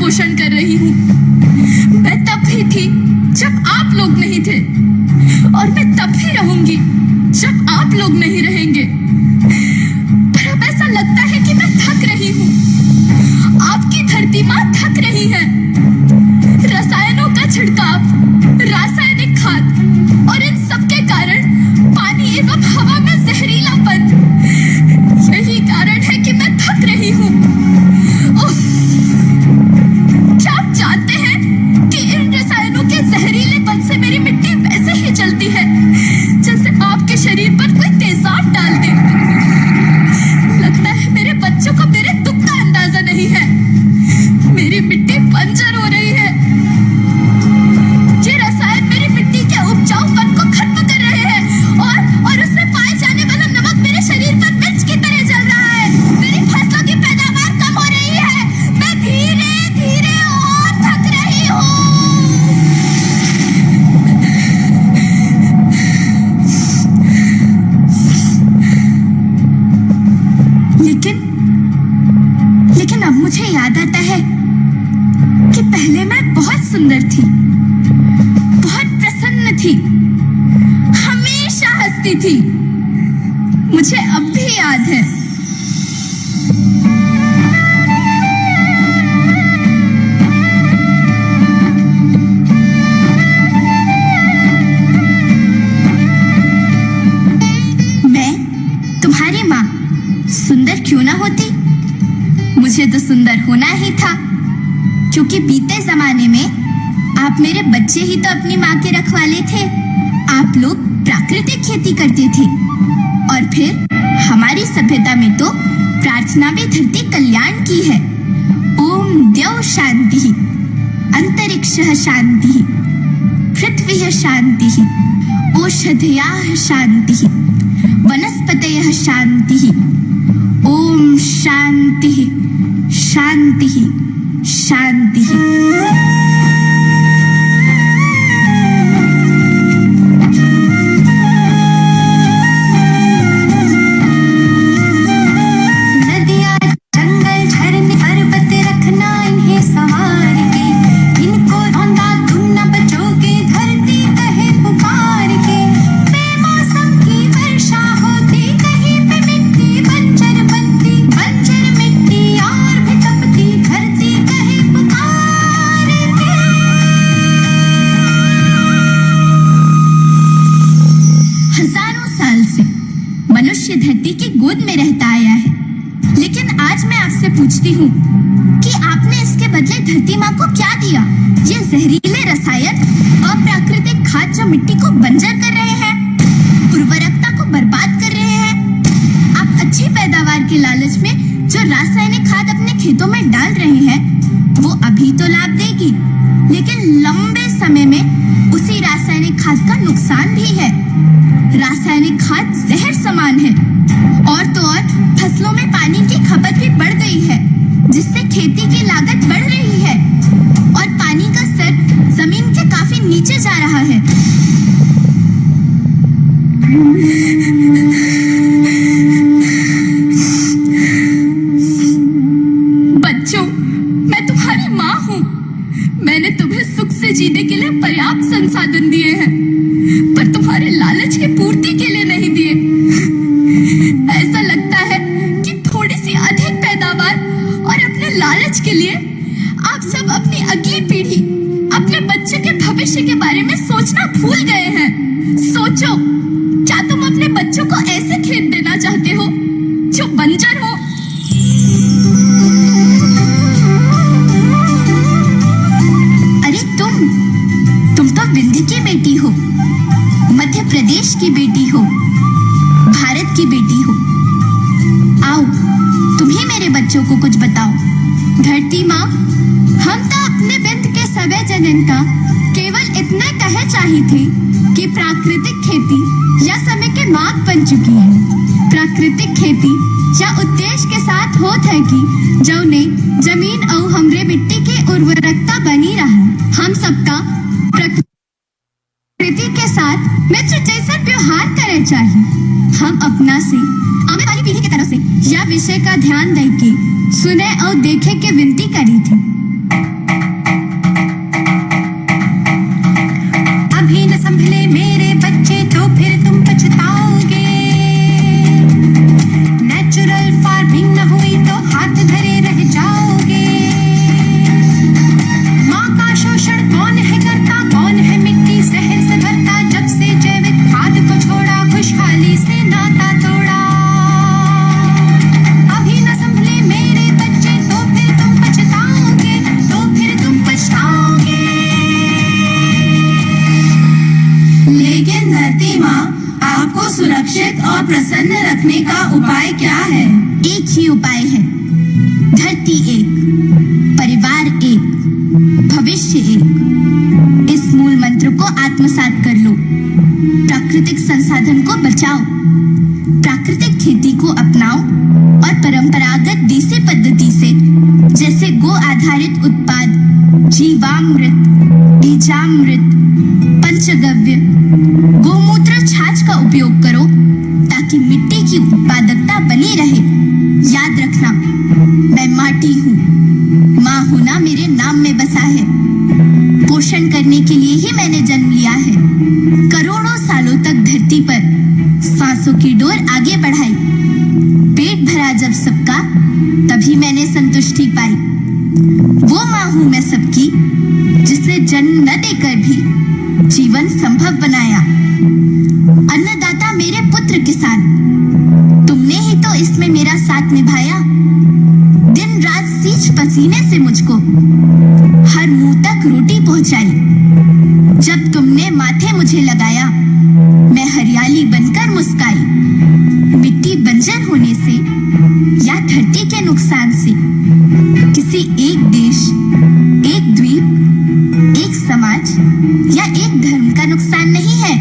पोषण कर रही हूँ। मैं तब भी थी जब आप लोग नहीं थे, और मैं तब भी रहूंगी जब आप लोग नहीं रहेंगे। पर अब ऐसा लगता है कि मैं थक रही हूँ। आपकी धरती माँ थक रही है। रसायनों का छिड़काव, रासायनिक खाद और इन सब के कारण पानी एवं हवा में जहरीलापन, यही कारण है कि मैं थक रही हूँ। क्या आप जानते हैं कि इन रसायनों के जहरीलेपन से मेरी मिट्टी वैसे ही जलती है जैसे आपके शरीर पर कोई तेजाब डाल दे। लगता है मेरे बच्चों को मेरे दुख का अंदाजा नहीं है। मेरी मिट्टी बंजर हो रही है। ये रसायन मेरी मिट्टी के उपजाऊपन को खत्म कर रहे हैं और उसमें पाए जाने वाला नमक मेरे शरीर पर मिर्च की तरह जल रहा है। मेरी फसलों की पैदावार कम हो रही है। मैं धीरे धीरे और थक रही हूँ। लेकिन अब मुझे याद आता है कि पहले मैं बहुत सुंदर थी, बहुत प्रसन्न थी, हमेशा हंसती थी। मुझे अब भी याद है। मैं तुम्हारी माँ सुंदर क्यों ना होती? मुझे तो सुंदर होना ही था, क्योंकि बीते जमाने में आप मेरे बच्चे ही तो अपनी माँ के रखवाले थे। आप लोग प्राकृतिक खेती करते थे, और फिर हमारी सभ्यता में तो प्रार्थना भी धरती कल्याण की है। ओम द्यौ शांति, अंतरिक्षः शांति, पृथ्वी शांति, ओषधयः शांति, वनस्पतयः शांति। ओम शांति शांति शांति। नदियाँ, जंगल, झरने, पर्वत रखना इन्हें संवार के, इनको रौंदा तुम न बचोगे धरती कहे पुकार के। बेमौसम की वर्षा होती, कहीं पे मिट्टी बंजर बनती, बंजर मिट्टी और भी तपती, धरती कहे पुकार के। हजारों साल से मनुष्य धरती की गोद में रहता आया है, लेकिन आज मैं आपसे पूछती हूँ कि आपने इसके बदले धरती माँ को क्या दिया? ये जहरीले रसायन, अप्राकृतिक खाद जो मिट्टी को बंजर कर रहे हैं, उर्वरकता को बर्बाद कर रहे हैं। आप अच्छी पैदावार के लालच में जो रासायनिक खाद अपने खेतों में डाल रहे हैं, वो अभी तो लाभ देगी, लेकिन लंबे समय में उसी रासायनिक खाद का नुकसान भी है। रासायनिक खाद जहर समान है, और तो और फसलों में पानी की खपत भी बढ़ गई है, जिससे खेती की लागत बढ़ रही है और पानी का स्तर जमीन के काफी नीचे जा रहा है। बच्चों, मैं तुम्हारी माँ हूँ। मैंने तुम्हें सुख से जीने के लिए पर्याप्त संसाधन दिए हैं, पर तुम्हारे लालच की पूर्ति के लिए नहीं दिए। ऐसा लगता है कि थोड़ी सी अधिक पैदावार और अपने लालच के लिए आप सब अपनी अगली पीढ़ी, अपने बच्चे के भविष्य के बारे में सोचना भूल गए हैं। सोचो, क्या तुम अपने बच्चों को ऐसे खेत देना चाहते हो जो बंजर हो? अरे तुम तो विंध्य की बेटी हो, मध्य प्रदेश की बेटी हो, भारत की बेटी हो। आओ, तुम ही मेरे बच्चों को कुछ बताओ। धरती माँ, हम तो अपने बिंद के सवै जनन का केवल इतना कहे चाही थे कि प्राकृतिक खेती या समय के मार्ग बन चुकी है। प्राकृतिक खेती या उद्देश्य के साथ होत है कि जौने जमीन और हमरे मिट्टी के उर्वरकता बनी रहे। हम सबका प्रकृति के साथ मित्र जैसा व्यवहार करे चाहिए। हम अपना से आने वाली पीढ़ी की तरफ से यह विषय का ध्यान देके सुने और देखे के विनती करी थी। रखने का उपाय क्या है? एक ही उपाय है, धरती एक, परिवार एक, भविष्य एक। इस मूल मंत्र को आत्मसात कर लो। प्राकृतिक संसाधन को बचाओ, प्राकृतिक खेती को अपनाओ और परंपरागत देसी पद्धति से, जैसे गो आधारित उत्पाद, जीवामृत, बीजामृत, पंचगव्य, गोमूत्र, छाछ का उपयोग करो ताकि मिट्टी की उत्पादकता बनी रहे। याद रखना, मैं माटी हूँ, माँ होना मेरे नाम में बसा है। पोषण करने के लिए ही मैंने जन्म लिया है। करोड़ों सालों तक धरती पर सांसों की डोर आगे बढ़ाई। पेट भरा जब सबका, तभी मैंने संतुष्टि पाई। वो माँ हूँ मैं सबकी, जिसने जन्म न देकर भी जीवन संभव बनाया। अन्नदाता मेरे पुत्र किसान, तुमने ही तो इसमें मेरा साथ निभाया। दिन रात सींच पसीने से मुझको हर मुंह तक रोटी पहुंचाई। जब तुमने माथे मुझे लगाया, मैं हरियाली बनकर मुस्काई। मिट्टी बंजर होने से या धरती के नुकसान से किसी एक देश, एक द्वीप, एक समाज या एक धर्म का नुकसान नहीं है,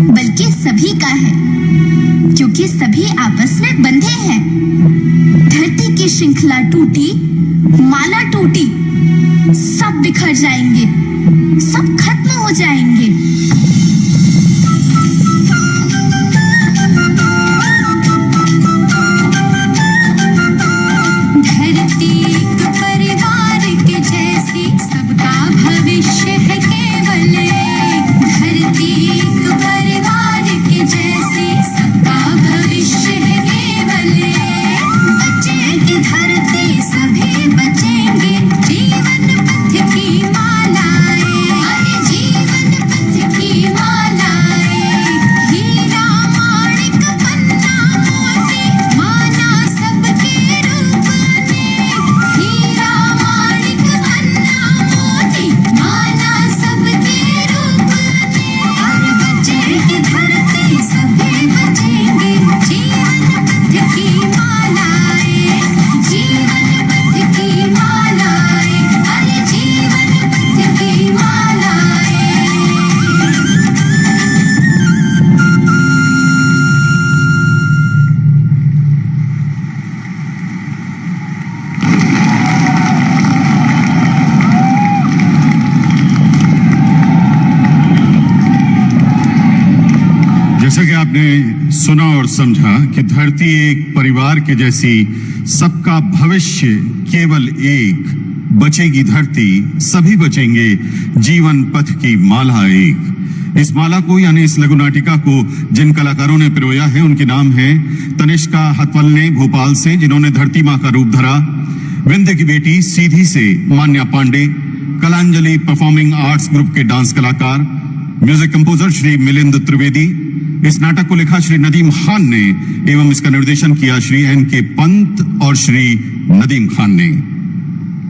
बल्कि सभी का है, क्योंकि सभी आपस में बंधे हैं। धरती की श्रृंखला टूटी, माला टूटी, सब बिखर जाएंगे, सब खत्म हो जाएंगे। धरती एक परिवार के जैसी, सबका भविष्य है केवल एक। धरती एक परिवार के जैसी, सबका भविष्य है केवल एक। बचेगी धरती, सभी बचेंगे, जीवन पथ की मालाएं। अरे जीवन पथ की मालाएं। हीरा माणिक पन्ना मोती, माना सबके रूप ने। हीरा माणिक पन्ना मोती, माना सबके रूप ने। और बचेगी धरती, सभी बचेंगे, जीवन पथ की मालाएं। जीवन पथ की मालाएं। अरे जीवन पथ की मालाएं। जैसा कि आपने सुना और समझा कि धरती एक परिवार के जैसी, सबका भविष्य केवल एक। बचेगी धरती, सभी बचेंगे, जीवन पथ की माला एक। इस माला को यानी इस लघु नाटिका को जिन कलाकारों ने पिरोया है, उनके नाम हैं तनिष्का हथवलने भोपाल से, जिन्होंने धरती माँ का रूप धरा। विंध्य की बेटी सीधी से मान्या पांडे, कलांजलि परफॉर्मिंग आर्ट्स ग्रुप के डांस कलाकार। Music composer Shri Milind Trivedi. इस नाटक को लिखा श्री नदीम खान ने एवं इसका निर्देशन किया श्री एन.के. पंत और श्री नदीम खान ने।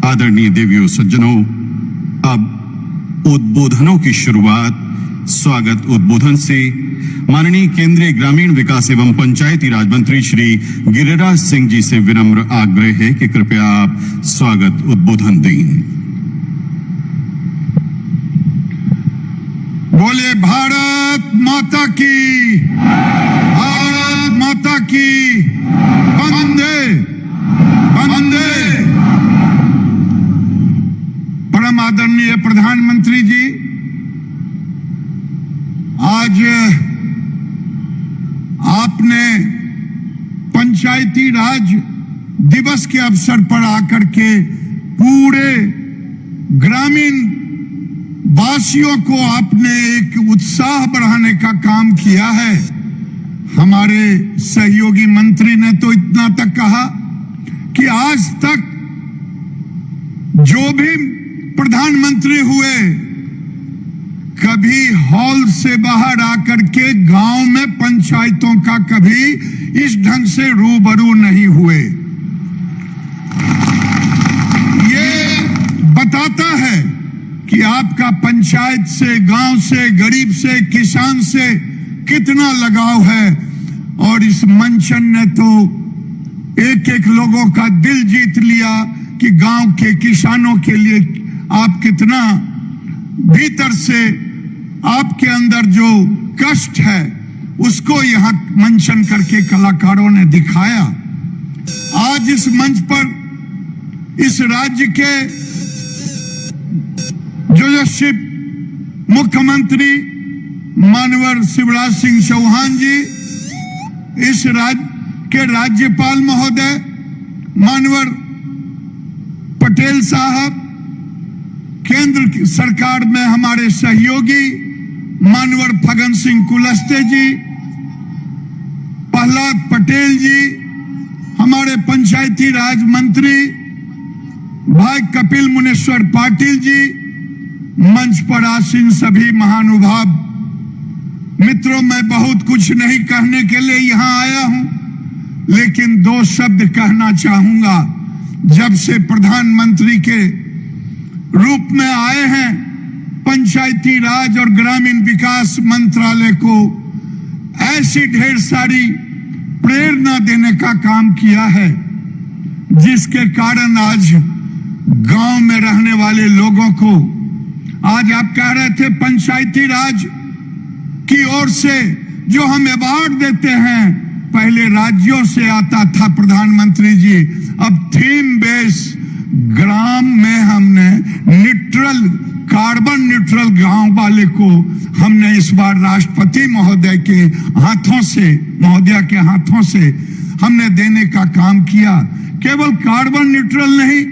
आदरणीय देवियों सज्जनों, अब उद्बोधनों की शुरुआत। स्वागत उद्बोधन से माननीय केंद्रीय ग्रामीण विकास एवं पंचायती राज मंत्री श्री गिरिराज सिंह जी से विनम्र आग्रह है कि कृपया आप स्वागत उद्बोधन दें। बोले भारत माता की, भारत माता की, वंदे वंदे। परम आदरणीय प्रधानमंत्री जी, आज आपने पंचायती राज दिवस के अवसर पर आकर के पूरे ग्रामीण वासियों को आपने एक उत्साह बढ़ाने का काम किया है। हमारे सहयोगी मंत्री ने तो इतना तक कहा कि आज तक जो भी प्रधानमंत्री हुए, कभी हॉल से बाहर आकर के गांव में पंचायतों का कभी इस ढंग से रूबरू नहीं हुए। ये बताता है कि आपका पंचायत से, गांव से, गरीब से, किसान से कितना लगाव है। और इस मंचन ने तो एक एक लोगों का दिल जीत लिया कि गांव के किसानों के लिए आप कितना भीतर से आपके अंदर जो कष्ट है उसको यहां मंचन करके कलाकारों ने दिखाया। आज इस मंच पर इस राज्य के जो यशस्वी मुख्यमंत्री माननीय शिवराज सिंह चौहान जी, इस राज्य के राज्यपाल महोदय माननीय पटेल साहब, केंद्र सरकार में हमारे सहयोगी माननीय फग्गन सिंह कुलस्ते जी, प्रहलाद पटेल जी, हमारे पंचायती राज मंत्री भाई कपिल मुनेश्वर पाटिल जी, मंच पर आसीन सभी महानुभाव मित्रों, मैं बहुत कुछ नहीं कहने के लिए यहां आया हूं, लेकिन दो शब्द कहना चाहूंगा। जब से प्रधानमंत्री के रूप में आए हैं, पंचायती राज और ग्रामीण विकास मंत्रालय को ऐसी ढेर सारी प्रेरणा देने का काम किया है, जिसके कारण आज गांव में रहने वाले लोगों को, आज आप कह रहे थे पंचायती राज की ओर से जो हम अवार्ड देते हैं, पहले राज्यों से आता था प्रधानमंत्री जी, अब थीम बेस ग्राम में हमने न्यूट्रल, कार्बन न्यूट्रल गांव वाले को हमने इस बार राष्ट्रपति महोदय के हाथों से, महोदया के हाथों से हमने देने का काम किया। केवल कार्बन न्यूट्रल नहीं,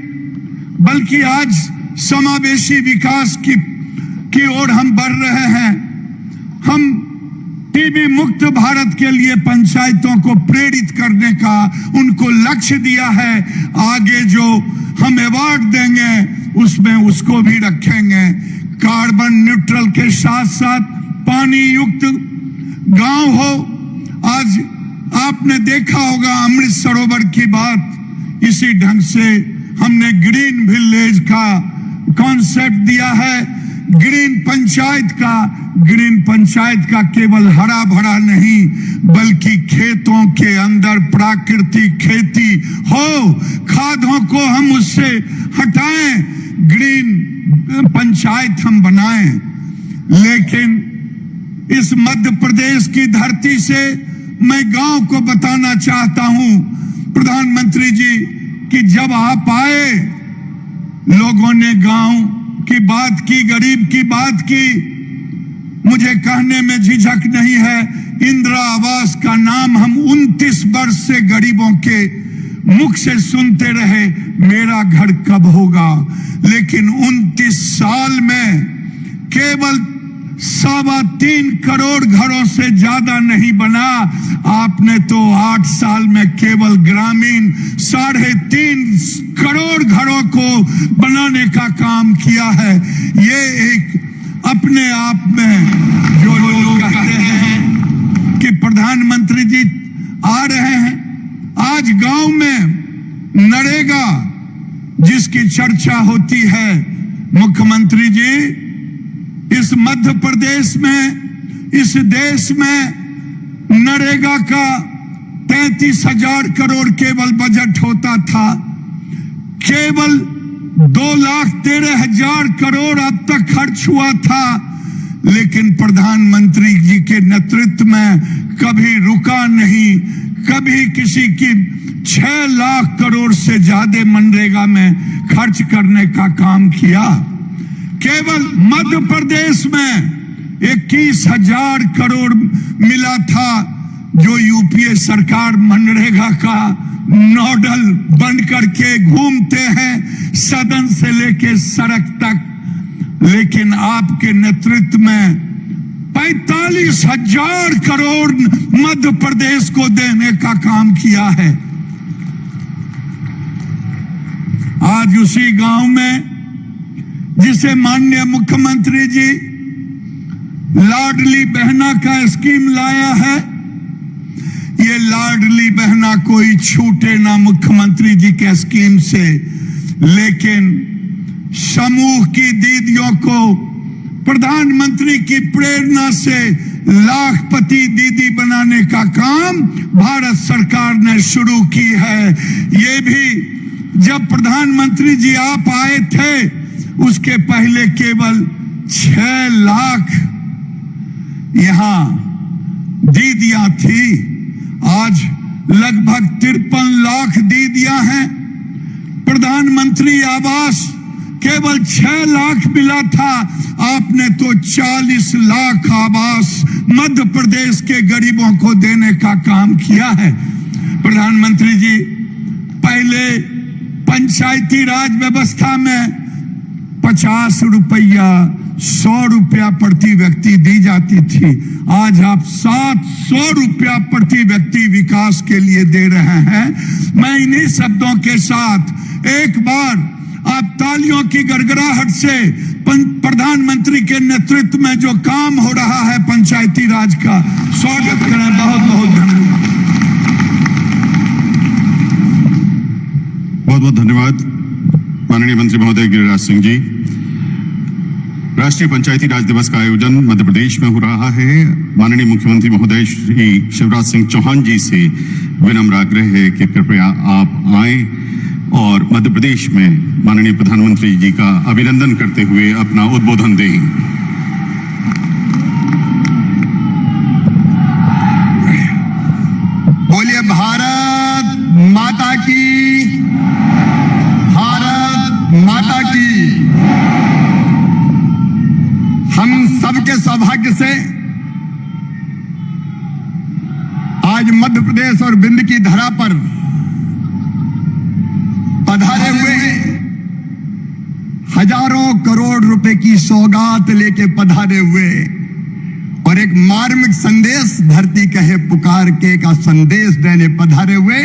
बल्कि आज समावेशी विकास की ओर हम बढ़ रहे हैं। हम टीबी मुक्त भारत के लिए पंचायतों को प्रेरित करने का उनको लक्ष्य दिया है। आगे जो हम अवार्ड देंगे उसमें उसको भी रखेंगे। कार्बन न्यूट्रल के साथ साथ पानी युक्त गांव हो। आज आपने देखा होगा अमृत सरोवर की बात, इसी ढंग से हमने ग्रीन विलेज का कॉन्सेप्ट दिया है। ग्रीन पंचायत का केवल हरा भरा नहीं, बल्कि खेतों के अंदर प्राकृतिक खेती हो, खादों को हम उससे हटाएं, ग्रीन पंचायत हम बनाएं। लेकिन इस मध्य प्रदेश की धरती से मैं गांव को बताना चाहता हूं प्रधानमंत्री जी कि जब आप आए, लोगों ने गांव की बात की, गरीब की बात की। मुझे कहने में झिझक नहीं है, इंदिरा आवास का नाम हम 29 वर्ष से गरीबों के मुख से सुनते रहे, मेरा घर कब होगा। लेकिन 29 साल में केवल 3.25 करोड़ घरों से ज्यादा नहीं बना, आपने तो 8 साल में केवल ग्रामीण 3.5 करोड़ घरों को बनाने का काम किया है। ये एक अपने आप में जो लोग कहते हैं कि प्रधानमंत्री जी आ रहे हैं, आज गांव में नरेगा जिसकी चर्चा होती है, मुख्यमंत्री जी इस मध्य प्रदेश में, इस देश में नरेगा का 33,000 करोड़ केवल बजट होता था। केवल 2,13,000 करोड़ अब तक खर्च हुआ था, लेकिन प्रधानमंत्री जी के नेतृत्व में कभी रुका नहीं, कभी किसी की 6 लाख करोड़ से ज्यादा मनरेगा में खर्च करने का काम किया। केवल मध्य प्रदेश में 21,000 करोड़ मिला था, जो यूपीए सरकार मनरेगा का नोडल बन करके घूमते हैं सदन से लेके सड़क तक। लेकिन आपके नेतृत्व में 45,000 करोड़ मध्य प्रदेश को देने का काम किया है। आज उसी गांव में जिसे माननीय मुख्यमंत्री जी लाडली बहना का स्कीम लाया है, ये लाडली बहना कोई छूटे ना मुख्यमंत्री जी के स्कीम से, लेकिन समूह की दीदियों को प्रधानमंत्री की प्रेरणा से लाखपति दीदी बनाने का काम भारत सरकार ने शुरू की है। ये भी जब प्रधानमंत्री जी आप आए थे उसके पहले केवल 6 लाख यहां दीदियां थी। आज लगभग 53 लाख दीदियां हैं। प्रधानमंत्री आवास केवल 6 लाख मिला था, आपने तो 40 लाख आवास मध्य प्रदेश के गरीबों को देने का काम किया है। प्रधानमंत्री जी, पहले पंचायती राज व्यवस्था में 50 रुपया 100 रुपया प्रति व्यक्ति दी जाती थी। आज आप 700 रुपया प्रति व्यक्ति विकास के लिए दे रहे हैं। मैं इन्हीं शब्दों के साथ एक बार आप तालियों की गड़गड़ाहट से प्रधानमंत्री के नेतृत्व में जो काम हो रहा है पंचायती राज का स्वागत करें। बहुत बहुत धन्यवाद। बहुत बहुत धन्यवाद माननीय मंत्री महोदय गिरिराज सिंह जी। राष्ट्रीय पंचायती राज दिवस का आयोजन मध्य प्रदेश में हो रहा है। माननीय मुख्यमंत्री महोदय श्री शिवराज सिंह चौहान जी से विनम्र आग्रह है कि कृपया आप आएं और मध्य प्रदेश में माननीय प्रधानमंत्री जी का अभिनंदन करते हुए अपना उद्बोधन दें। बोलिए भारत माता की, भारत माता की। हम सबके सौभाग्य से आज मध्य प्रदेश और विंध्य की धरा पर पधारे हुए हजारों करोड़ रुपए की सौगात लेके पधारे हुए और एक मार्मिक संदेश धरती कहे पुकार के का संदेश देने पधारे हुए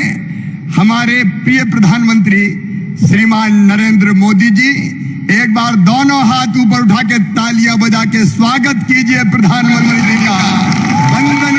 हमारे प्रिय प्रधानमंत्री श्रीमान नरेंद्र मोदी जी, एक बार दोनों हाथ ऊपर उठा के तालियां बजा के स्वागत कीजिए प्रधानमंत्री जी का। वंदन।